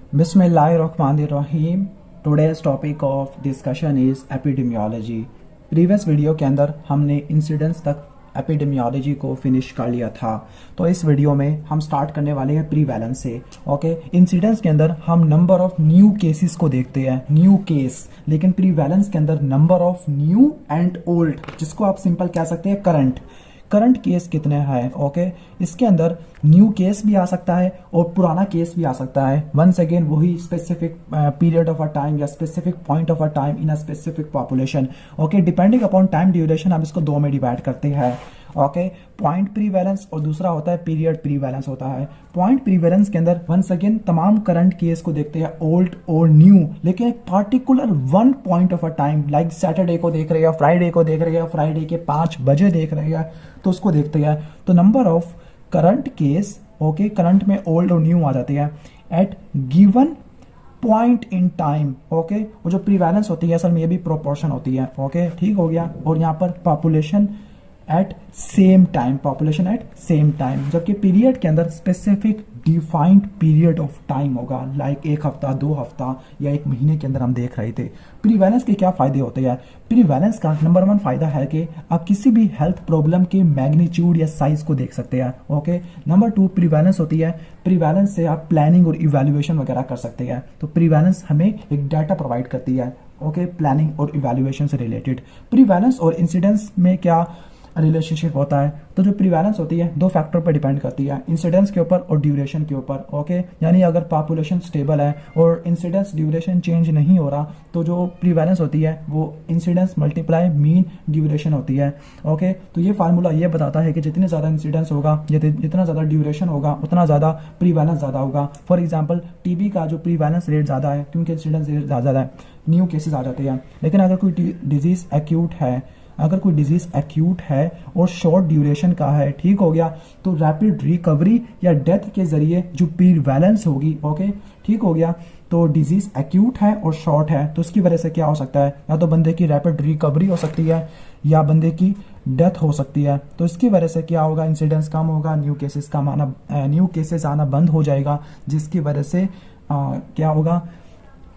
बिस्मिल्लाहिर्रहमानिर्रहीम। Today's topic of discussion is epidemiology. Previous video के अंदर हमने इंसिडेंस तक एपिडेमियोलॉजी को फिनिश कर लिया था। तो इस वीडियो में हम स्टार्ट करने वाले हैं प्रीवैलेंस से। ओके, इंसिडेंस के अंदर हम नंबर ऑफ न्यू केसेस को देखते हैं, न्यू केस, लेकिन प्रीवैलेंस के अंदर number of new and old, जिसको आप सिंपल कह सकते हैं करंट केस कितने हैं। ओके, इसके अंदर न्यू केस भी आ सकता है और पुराना केस भी आ सकता है। वंस अगेन वही specific period of a time या specific point of a time in a specific population. Okay, depending upon time duration हम इसको दो में डिवाइड करते हैं। ओके, पॉइंट प्रीवैलेंस और दूसरा होता है पीरियड प्रीवैलेंस होता है। पॉइंट प्रीवैलेंस के अंदर वंस अगेन तमाम करंट केस को देखते हैं, ओल्ड और न्यू, लेकिन एक particular one point of a time, like Saturday को देख रहे हैं, फ्राइडे को देख रहे हैं, फ्राइडे के 5 बजे देख रहे हैं, तो उसको देखते हैं। तो number of current case, okay, current में ओल्ड और न्यू आ जाते हैं at given point in time. Okay, वो जो प्रीवैलेंस होती है असल में ये भी प्रोपोर्शन होती है। ओके, ठीक हो गया। और यहाँ पर population at same time, population at same time, जबकि पीरियड के अंदर specific defined period of time होगा, लाइक एक हफ्ता, 2 हफ्ता या 1 महीने के अंदर हम देख रहे थे। प्रीवैलेंस के क्या फायदे होते हैं? प्रीवैलेंस का नंबर 1 फायदा है कि आप किसी भी हेल्थ प्रॉब्लम के मैग्नीट्यूड या साइज को देख सकते हैं। ओके, नंबर 2 प्रीवैलेंस होती है, प्रीवैलेंस से आप प्लानिंग और इवैल्यूएशन वगैरह कर सकते हैं। तो प्रीवैलेंस हमें एक डाटा प्रोवाइड करती है, ओके, प्लानिंग और इवैल्यूएशन से रिलेटेड। प्रीवैलेंस और इंसिडेंस में क्या रिलेशनशिप होता है? तो जो प्रीवैलेंस होती है 2 फैक्टर पर डिपेंड करती है, इंसिडेंस के ऊपर और ड्यूरेशन के ऊपर। ओके, यानी अगर पॉपुलेशन स्टेबल है और इंसिडेंस ड्यूरेशन चेंज नहीं हो रहा, तो जो प्रीवैलेंस होती है वो इंसिडेंस मल्टीप्लाई मीन ड्यूरेशन होती है। ओके, तो ये फार्मूला ये बताता है कि जितने ज़्यादा इंसिडेंस होगा, जितना ज़्यादा ड्यूरेशन होगा, उतना ज़्यादा प्रीवैलेंस ज़्यादा होगा। फॉर एग्जाम्पल टीबी का जो प्रीवैलेंस रेट ज़्यादा है क्योंकि इंसिडेंस रेट ज़्यादा है, न्यू केसेस आ जाते हैं। लेकिन अगर कोई डिजीज़ एक्यूट है और शॉर्ट ड्यूरेशन का है, ठीक हो गया, तो रैपिड रिकवरी या डेथ के जरिए जो प्रीवैलेंस होगी, ओके, ठीक हो गया। तो डिजीज एक्यूट है और शॉर्ट है, तो इसकी वजह से क्या हो सकता है? या तो बंदे की रैपिड रिकवरी हो सकती है या बंदे की डेथ हो सकती है। तो इसकी वजह से क्या होगा? इंसिडेंस कम होगा, न्यू केसेस आना बंद हो जाएगा, जिसकी वजह से क्या होगा?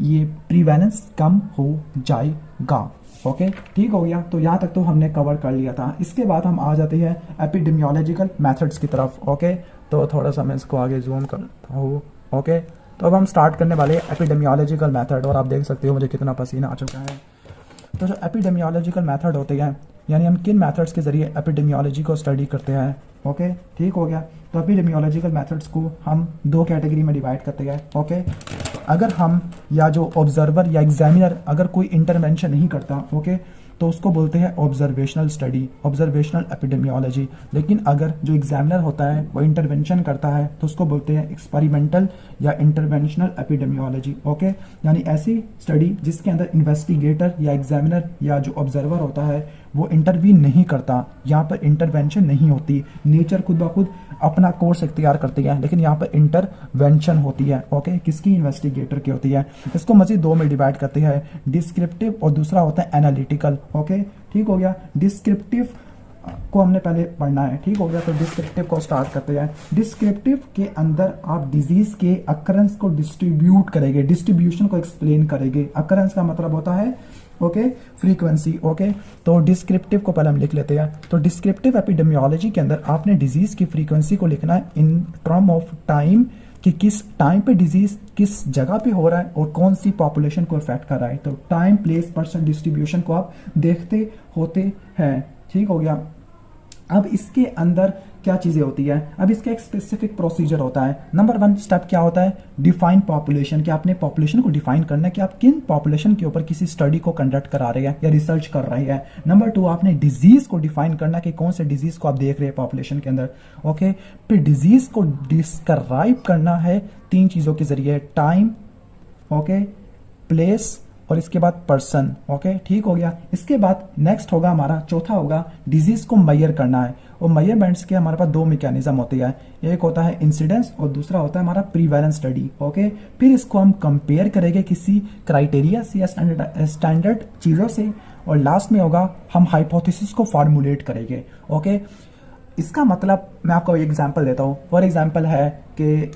ये प्रीवैलेंस कम हो जाएगा। ओके, ठीक हो गया। तो यहाँ तक तो हमने कवर कर लिया था। इसके बाद हम आ जाते हैं एपिडेमियोलॉजिकल मेथड्स की तरफ। ओके, तो थोड़ा सा मैं इसको आगे जूम करता हूँ। ओके, तो अब हम स्टार्ट करने वाले एपिडेमियोलॉजिकल मेथड, और आप देख सकते हो मुझे कितना पसीना आ चुका है। तो जो एपिडेमियोलॉजिकल मेथड होते हैं, यानी हम किन मेथड्स के जरिए एपिडेमियोलॉजी को स्टडी करते हैं। ओके, ठीक हो गया। तो एपिडेमियोलॉजिकल मेथड्स को हम 2 कैटेगरी में डिवाइड करते हैं। ओके, अगर हम या जो ऑब्जर्वर या एग्जामिनर अगर कोई इंटरवेंशन नहीं करता, ओके, तो उसको बोलते हैं ऑब्जर्वेशनल स्टडी, ऑब्जर्वेशनल एपिडेमियोलॉजी। लेकिन अगर जो एग्जामिनर होता है वो इंटरवेंशन करता है तो उसको बोलते हैं एक्सपेरिमेंटल या इंटरवेंशनल एपिडेमियोलॉजी। ओके, यानी ऐसी स्टडी जिसके अंदर इन्वेस्टिगेटर या एग्जामिनर या जो ऑब्जर्वर होता है वो इंटरवीन नहीं करता, यहाँ पर इंटरवेंशन नहीं होती, नेचर खुद ब खुद अपना कोर्स इख्तियार करती है, लेकिन यहाँ पर इंटरवेंशन होती है। ओके, किसकी? इन्वेस्टिगेटर की होती है। इसको मजीद 2 में डिवाइड करते हैं, डिस्क्रिप्टिव और दूसरा होता है एनालिटिकल। ओके, ठीक हो गया। डिस्क्रिप्टिव को हमने पहले पढ़ना है, ठीक हो गया। तो डिस्क्रिप्टिव को स्टार्ट करते हैं। डिस्क्रिप्टिव के अंदर आप डिजीज के अकरेंस को डिस्ट्रीब्यूट करेंगे, डिस्ट्रीब्यूशन को एक्सप्लेन करेंगे। अकरेंस का मतलब होता है ओके, फ्रीक्वेंसी। ओके, तो डिस्क्रिप्टिव को पहले हम लिख लेते हैं। तो डिस्क्रिप्टिव एपिडेमियोलॉजी के अंदर आपने डिजीज की फ्रीक्वेंसी को लिखना है इन टर्म ऑफ टाइम, कि किस टाइम पे डिजीज किस जगह पे हो रहा है और कौन सी पॉपुलेशन को इफेक्ट कर रहा है। तो टाइम, प्लेस, पर्सन डिस्ट्रीब्यूशन को आप देखते होते हैं, ठीक हो गया। अब इसके अंदर क्या चीजें होती है? अब इसका एक स्पेसिफिक प्रोसीजर होता है। नंबर 1 स्टेप क्या होता है? डिफाइन पॉपुलेशन, कि आपने पॉपुलेशन को डिफाइन करना है कि आप किन पॉपुलेशन के ऊपर किसी स्टडी को कंडक्ट करा रहे हैं या रिसर्च कर रहे हैं। नंबर 2 आपने डिजीज को डिफाइन करना कि कौन से डिजीज को आप देख रहे हैं पॉपुलेशन के अंदर। ओके, फिर डिजीज को डिस्क्राइब करना है 3 चीजों के जरिए, टाइम, ओके, प्लेस और इसके बाद पर्सन। ओके, ठीक हो गया। इसके बाद नेक्स्ट होगा हमारा चौथा होगा डिजीज को मेजर करना है, और मेजरमेंट्स के हमारे पास 2 मैकेनिज्म होते हैं, एक होता है इंसिडेंस और दूसरा होता है हमारा प्रीवैलेंस स्टडी। ओके, फिर इसको हम कंपेयर करेंगे किसी क्राइटेरिया से या स्टैंडर्ड चीजों से, और लास्ट में होगा हम हाइपोथेसिस को फॉर्मुलेट करेंगे। ओके, इसका मतलब मैं आपको एग्जांपल देता हूँ। फॉर एग्जांपल है कि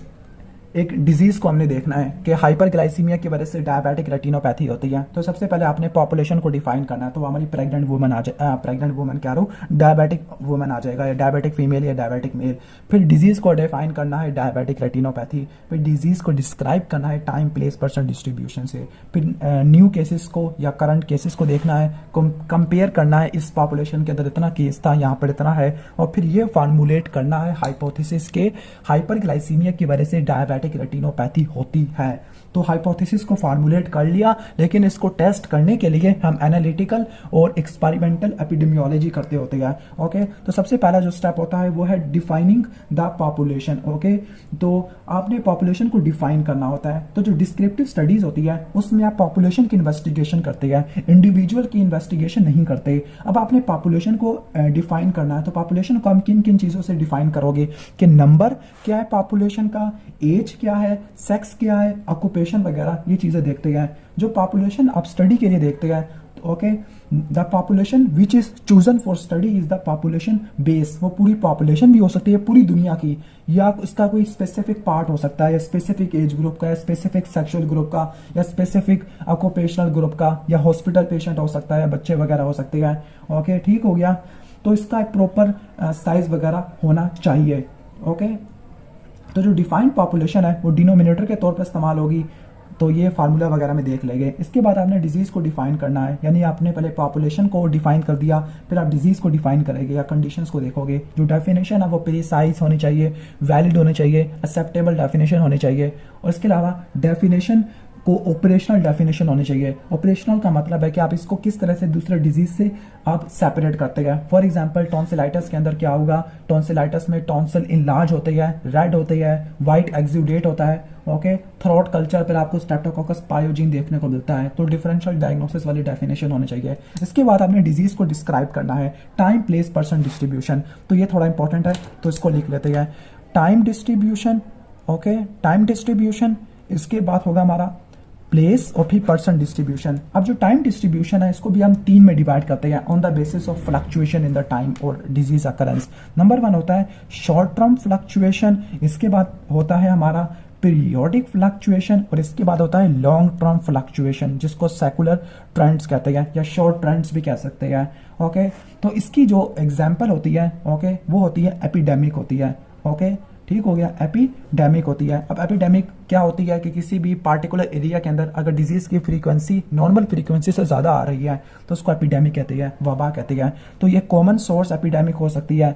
एक डिजीज को हमने देखना है कि हाइपरग्लाइसीमिया की वजह से डायबिटिक रेटिनोपैथी होती है, तो सबसे पहले आपने पॉपुलेशन को डिफाइन करना है। तो हमारी प्रेग्नेंट वुमन प्रेग्नेंट वुमन क्या रो डायबिटिक वुमन आ जाएगा, या डायबिटिक फीमेल या डायबिटिक मेल। फिर डिजीज को डिफाइन करना है डायबिटिक रेटिनोपैथी। फिर डिजीज को डिस्क्राइब करना है टाइम प्लेस पर्सन डिस्ट्रीब्यूशन से। फिर न्यू केसेस को या करंट केसेस को देखना है, कंपेयर करना है, इस पॉपुलेशन के अंदर इतना केस था, यहाँ पर इतना है, और फिर ये फार्मूलेट करना है हाइपोथेसिस के हाइपरग्लाइसीमिया की वजह से डायबिटिक रेटिनोपैथी होती है। तो हाइपोथेसिस को फार्मूलेट कर लिया, लेकिन इसको टेस्ट करने के लिए हम एनालिटिकल और एक्सपेरिमेंटल एपिडेमियोलॉजी करते होते हैं। ओके, तो सबसे पहला जो स्टेप होता है वो है डिफाइनिंग द पॉपुलेशन। ओके, तो आपने पॉपुलेशन को डिफाइन करना होता है। तो जो डिस्क्रिप्टिव स्टडीज होती है उसमें आप पॉपुलेशन की इन्वेस्टिगेशन करते हैं, इंडिविजुअल की इन्वेस्टिगेशन नहीं करते। अब आपने पॉपुलेशन को डिफाइन करना है, तो पॉपुलेशन को हम किन किन चीजों से डिफाइन करोगे कि नंबर क्या है पॉपुलेशन का, एज क्या है, सेक्स क्या है, ऑक्यूपेशन वगैरह, ये चीजें देखते हैं। जो पॉपुलेशन आप स्टडी के लिए देखते हैं, okay, the population which is chosen for study is the population base. वो पूरी पॉपुलेशन भी हो सकती है पूरी दुनिया की, या उसका कोई स्पेसिफिक पार्ट हो सकता है, या स्पेसिफिक एज ग्रुप का, या स्पेसिफिक सेक्सुअल ग्रुप का, या स्पेसिफिक ऑक्यूपेशनल ग्रुप का, या हॉस्पिटल पेशेंट हो सकता है, या बच्चे वगैरह हो सकते हैं। ओके, ठीक हो गया। तो इसका एक प्रॉपर साइज वगैरह होना चाहिए। ओके, तो जो डिफाइंड पॉपुलेशन है वो डिनोमिनेटर के तौर पर इस्तेमाल होगी, तो ये फार्मूला वगैरह में देख लेंगे। इसके बाद आपने डिजीज को डिफाइन करना है, यानी आपने पहले पॉपुलेशन को डिफाइन कर दिया, फिर आप डिजीज को डिफाइन करेंगे या कंडीशंस को देखोगे। जो डेफिनेशन है वो प्रिसाइज होनी चाहिए, वैलिड होनी चाहिए, एक्सेप्टेबल डेफिनेशन होनी चाहिए, और इसके अलावा डेफिनेशन को ऑपरेशनल डेफिनेशन होनी चाहिए। ऑपरेशनल का मतलब है कि आप इसको किस तरह से दूसरे डिजीज से आप सेपरेट करते हैं। फॉर एग्जांपल टॉन्सिलाइटिस के अंदर क्या होगा, टॉन्सिलाइटिस में टॉन्सिल इनलार्ज होते हैं, रेड होते हैं, वाइट एक्सुडेट होता है। ओके, थ्रोट कल्चर पर आपको स्ट्रेप्टोकोकस पायोजीन देखने को मिलता है। तो डिफरेंशियल डायग्नोसिस वाली डेफिनेशन होनी चाहिए। इसके बाद आपने डिजीज को डिस्क्राइब करना है, टाइम प्लेस पर्सन डिस्ट्रीब्यूशन। तो ये थोड़ा इंपॉर्टेंट है, तो इसको लिख लेते हैं, time distribution. Okay, time distribution, इसके बाद होगा हमारा प्लेस और फिर पर्सन डिस्ट्रीब्यूशन। अब जो टाइम डिस्ट्रीब्यूशन है इसको भी हम 3 में डिवाइड करते हैं on the basis of fluctuation in the time और डिजीज अकरेंस। नंबर 1 होता है शॉर्ट टर्म फ्लक्चुएशन, इसके बाद होता है हमारा पीरियोडिक फ्लक्चुएशन, और इसके बाद होता है लॉन्ग टर्म फ्लक्चुएशन, जिसको सेकुलर ट्रेंड्स कहते हैं या शॉर्ट ट्रेंड्स भी कह सकते हैं। ओके, तो इसकी जो एग्जाम्पल होती है, ओके, वो होती है एपिडेमिक होती है। ओके, ठीक हो गया, एपिडेमिक होती है। अब एपिडेमिक क्या होती है कि किसी भी पार्टिकुलर एरिया के अंदर अगर डिजीज की फ्रीक्वेंसी नॉर्मल फ्रीक्वेंसी से ज्यादा आ रही है तो उसको एपिडेमिक कहती है, वबा कहती है। तो ये कॉमन सोर्स एपिडेमिक हो सकती है,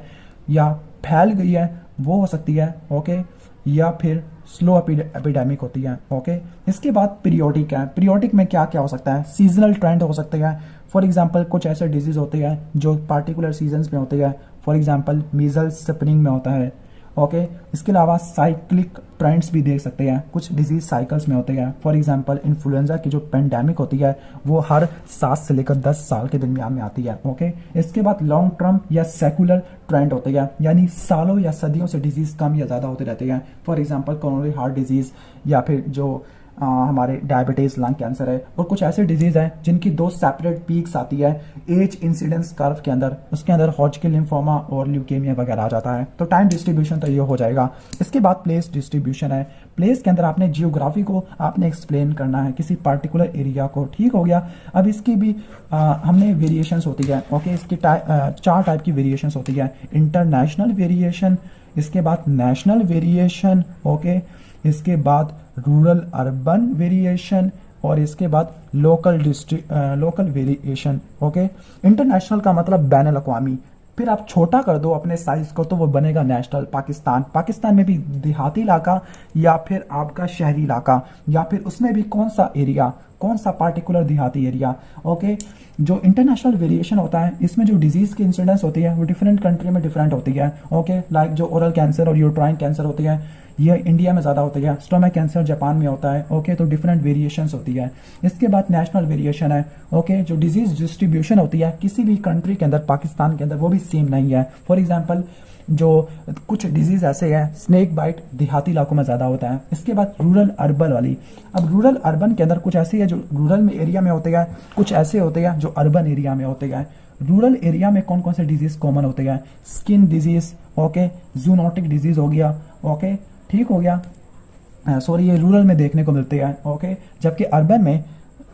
या फैल गई है वो हो सकती है। ओके, या फिर स्लो एपिडेमिक होती है। ओके, इसके बाद पीरियोडिक है। पीरियोडिक में क्या क्या हो सकता है, सीजनल ट्रेंड हो सकते हैं। फॉर एग्जाम्पल कुछ ऐसे डिजीज होते हैं जो पार्टिकुलर सीजन्स में होते हैं। फॉर एग्जाम्पल मीजल्स स्प्रिंग में होता है। ओके, इसके अलावा साइक्लिक ट्रेंड्स भी देख सकते हैं, कुछ डिजीज साइकिल्स में होते हैं। फॉर एग्जांपल इन्फ्लुएंजा की जो पेंडेमिक होती है वो हर 7 से लेकर 10 साल के दरमियान में आती है। ओके, इसके बाद लॉन्ग टर्म या सेकुलर ट्रेंड होते हैं, यानी सालों या सदियों से डिजीज कम या ज्यादा होते रहते हैं। For example coronary heart disease, या फिर जो हमारे डायबिटीज, लंग कैंसर है, और कुछ ऐसे डिजीज हैं जिनकी 2 सेपरेट पीक्स आती है एज इंसिडेंस कर्व के अंदर। उसके अंदर हॉजकिन लिम्फोमा और ल्यूकेमिया वगैरह आ जाता है। तो टाइम डिस्ट्रीब्यूशन तो ये हो जाएगा। इसके बाद प्लेस डिस्ट्रीब्यूशन है। प्लेस के अंदर आपने जियोग्राफी को आपने एक्सप्लेन करना है, किसी पार्टिकुलर एरिया को। ठीक हो गया। अब इसकी भी हमने वेरिएशंस होती है। ओके, इसकी 4 टाइप की वेरिएशंस होती है, इंटरनेशनल वेरिएशन, इसके बाद नेशनल वेरिएशन, ओके, इसके बाद रूरल अर्बन वेरिएशन, और इसके बाद लोकल वेरिएशन। ओके, इंटरनेशनल का मतलब बैन अल-अक़वामी। फिर आप छोटा कर दो अपने साइज को तो वो बनेगा नेशनल। पाकिस्तान में भी देहाती इलाका या फिर आपका शहरी इलाका, या फिर उसमें भी कौन सा एरिया, कौन सा पार्टिकुलर देहाती एरिया। ओके, जो इंटरनेशनल वेरिएशन होता है इसमें जो डिजीज की इंसिडेंस होती है वो डिफरेंट कंट्री में डिफरेंट होती है। ओके, लाइक जो ओरल कैंसर और यूट्राइन कैंसर होती है ये इंडिया में ज्यादा होती है, स्टोमक कैंसर जापान में होता है। ओके, तो डिफरेंट वेरिएशंस होती है। इसके बाद नेशनल वेरिएशन है। ओके, जो डिजीज डिस्ट्रीब्यूशन होती है किसी भी कंट्री के अंदर, पाकिस्तान के अंदर, वो भी सेम नहीं है। फॉर एग्जांपल जो कुछ डिजीज ऐसे हैं, स्नेक बाइट देहाती इलाकों में ज्यादा होता है। इसके बाद रूरल अर्बन वाली। अब रूरल अर्बन के अंदर कुछ ऐसी है जो रूरल में एरिया में होते हैं, कुछ ऐसे होते हैं जो अर्बन एरिया में होते हैं। रूरल एरिया में कौन कौन से डिजीज कॉमन होते हैं, skin disease, okay, zoonotic disease हो गया। ओके, ठीक हो गया। सॉरी, ये रूरल में देखने को मिलते हैं। ओके, जबकि अर्बन में,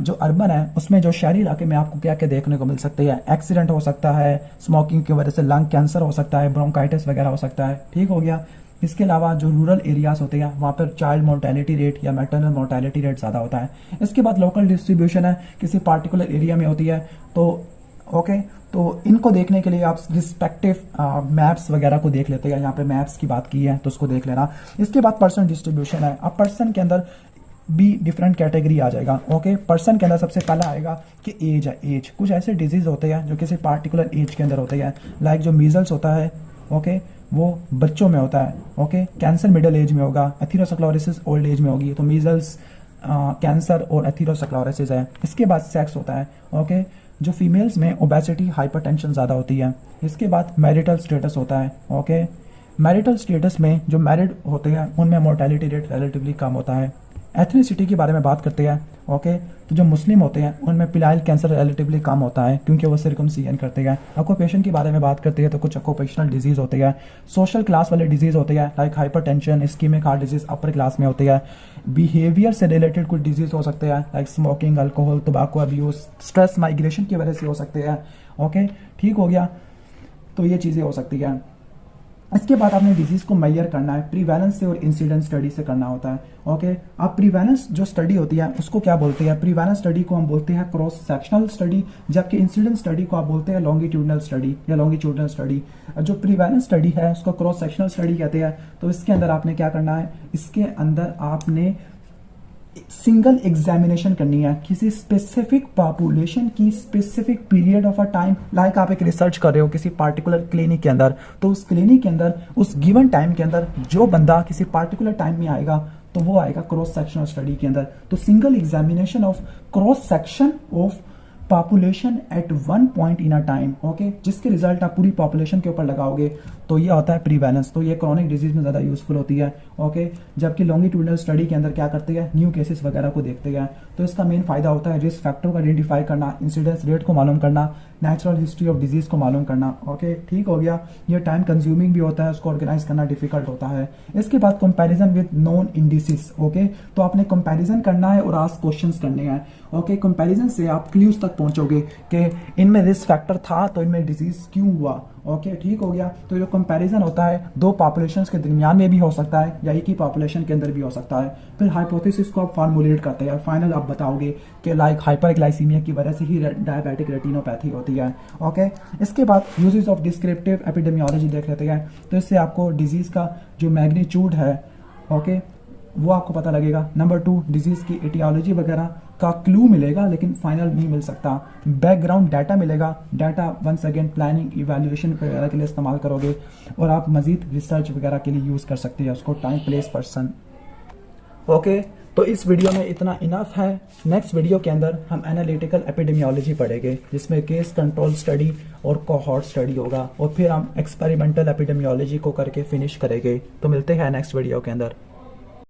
जो अर्बन है उसमें, जो शहरी इलाके में आपको क्या क्या देखने को मिल सकते हैं, एक्सीडेंट हो सकता है, स्मोकिंग की वजह से लंग कैंसर हो सकता है, ब्रोंकाइटिस वगैरह हो सकता है। ठीक हो गया। इसके अलावा जो रूरल एरियाज होते हैं वहाँ पर चाइल्ड मोर्टेलिटी रेट या मैटरनल मोर्टेलिटी रेट ज़्यादा होता है। इसके बाद लोकल डिस्ट्रीब्यूशन है, किसी पार्टिकुलर एरिया में होती है। तो ओके, तो इनको देखने के लिए आप रिस्पेक्टिव मैप्स वगैरह को देख लेते हैं। यहाँ पे मैप्स की बात की है तो उसको देख लेना। इसके बाद पर्सन डिस्ट्रीब्यूशन है। अब पर्सन के अंदर भी डिफरेंट कैटेगरी आ जाएगा। ओके, पर्सन के अंदर सबसे पहला आएगा कि एज है। एज, कुछ ऐसे डिजीज होते हैं जो किसी पार्टिकुलर एज के अंदर होते हैं, लाइक जो मीजल्स होता है, ओके, वो बच्चों में होता है। ओके, कैंसर मिडिल एज में होगा, एथेरोस्क्लेरोसिस ओल्ड एज में होगी। तो मीजल्स, कैंसर और एथेरोस्क्लेरोसिस है। इसके बाद सेक्स होता है। ओके, जो फीमेल्स में ओबेसिटी, हाइपरटेंशन ज़्यादा होती है। इसके बाद मैरिटल स्टेटस होता है। ओके, मैरिटल स्टेटस में जो मैरिड होते हैं उनमें मोर्टेलिटी रेट रिलेटिवली कम होता है। एथनिसिटी के बारे में बात करते हैं। ओके, तो जो मुस्लिम होते हैं उनमें पिलाइल कैंसर रिलेटिवली कम होता है क्योंकि वो सर्कमसिजन करते हैं। ऑक्यूपेशन के बारे में बात करते हैं तो कुछ ऑक्यूपेशनल डिजीज होते हैं। सोशल क्लास वाले डिजीज होते हैं, like hypertension, ischaemic heart disease upper class में होते हैं। बिहेवियर से रिलेटेड कुछ डिजीज हो सकते हैं, like smoking, alcohol, tobacco abuse, stress, migration की वजह से हो सकते हैं। ओके, ठीक हो गया। तो ये चीज़ें हो सकती हैं। इसके बाद आपने डिजीज को मेजर करना है, प्रीवैलेंस से और इंसिडेंस स्टडी से करना होता है। ओके, अब प्रीवैलेंस जो स्टडी होती है उसको क्या बोलते हैं? प्रीवैलेंस स्टडी को हम बोलते हैं क्रॉस सेक्शनल स्टडी, जबकि इंसिडेंस स्टडी को आप बोलते हैं लॉन्गिट्यूडनल स्टडी या लॉन्गिट्यूडनल स्टडी। जो प्रीवैलेंस स्टडी है उसको क्रॉस सेक्शनल स्टडी कहते हैं। तो इसके अंदर आपने क्या करना है? इसके अंदर आपने सिंगल एग्जामिनेशन करनी है किसी स्पेसिफिक पॉपुलेशन की specific period of a time. Like आप एक रिसर्च कर रहे हो किसी पार्टिकुलर क्लिनिक के अंदर, तो उस क्लिनिक के अंदर उस गिवन टाइम के अंदर जो बंदा किसी पार्टिकुलर टाइम में आएगा तो वो आएगा क्रॉस सेक्शनल स्टडी के अंदर। तो single examination of cross section of population at one point in a time. Okay, जिसके रिजल्ट आप पूरी पॉपुलेशन के ऊपर लगाओगे तो ये होता है प्रीवैलेंस। तो ये क्रॉनिक डिजीज में ज़्यादा यूजफुल होती है। ओके, जबकि लॉन्गिट्यूडनल स्टडी के अंदर क्या करते हैं? न्यू केसेस वगैरह को देखते हैं। तो इसका मेन फायदा होता है रिस्क फैक्टर को आइडेंटिफाई करना, इंसिडेंस रेट को मालूम करना, नेचुरल हिस्ट्री ऑफ डिजीज को मालूम करना। ओके, ठीक हो गया। ये टाइम कंज्यूमिंग भी होता है, उसको ऑर्गेनाइज करना डिफिकल्ट होता है। इसके बाद comparison with non indices. Okay, तो आपने कंपैरिजन करना है और आस्क क्वेश्चंस करने हैं। ओके, कंपैरिजन से आप क्लूज तक पहुंचोगे कि इनमें रिस्क फैक्टर था तो इनमें डिजीज क्यों हुआ। ओके, ठीक हो गया। तो जो कंपैरिजन होता है दो पॉपुलेशंस के दरमियान में भी हो सकता है या एक ही पॉपुलेशन के अंदर भी हो सकता है। फिर हाइपोथेसिस को आप फॉर्मुलेट करते हैं, फाइनल आप बताओगे कि लाइक हाइपरग्लाइसीमिया की वजह से ही डायबिटिक रेटिनोपैथी होती है। ओके, इसके बाद यूजेस ऑफ डिस्क्रिप्टिव एपिडेमियोलॉजी देख लेते हैं। तो इससे आपको डिजीज का जो मैग्नीट्यूड है, ओके, वो आपको पता लगेगा। नंबर 2, डिजीज की एटियोलॉजी वगैरह का क्लू मिलेगा लेकिन फाइनल नहीं मिल सकता। बैकग्राउंड डाटा मिलेगा, data once again planning evaluation वगैरह के लिए इस्तेमाल करोगे और आप मजीद रिसर्च वगैरह के लिए यूज़ कर सकते हैं उसको, टाइम, प्लेस, पर्सन। ओके, तो इस वीडियो में इतना इनफ है। नेक्स्ट वीडियो के अंदर हम एनालिटिकल एपिडेमियोलॉजी पढ़ेंगे जिसमें केस कंट्रोल स्टडी और कोहॉर्ट स्टडी होगा और फिर हम एक्सपेरिमेंटल एपिडेमियोलॉजी को करके फिनिश करेंगे। तो मिलते हैं नेक्स्ट वीडियो के अंदर।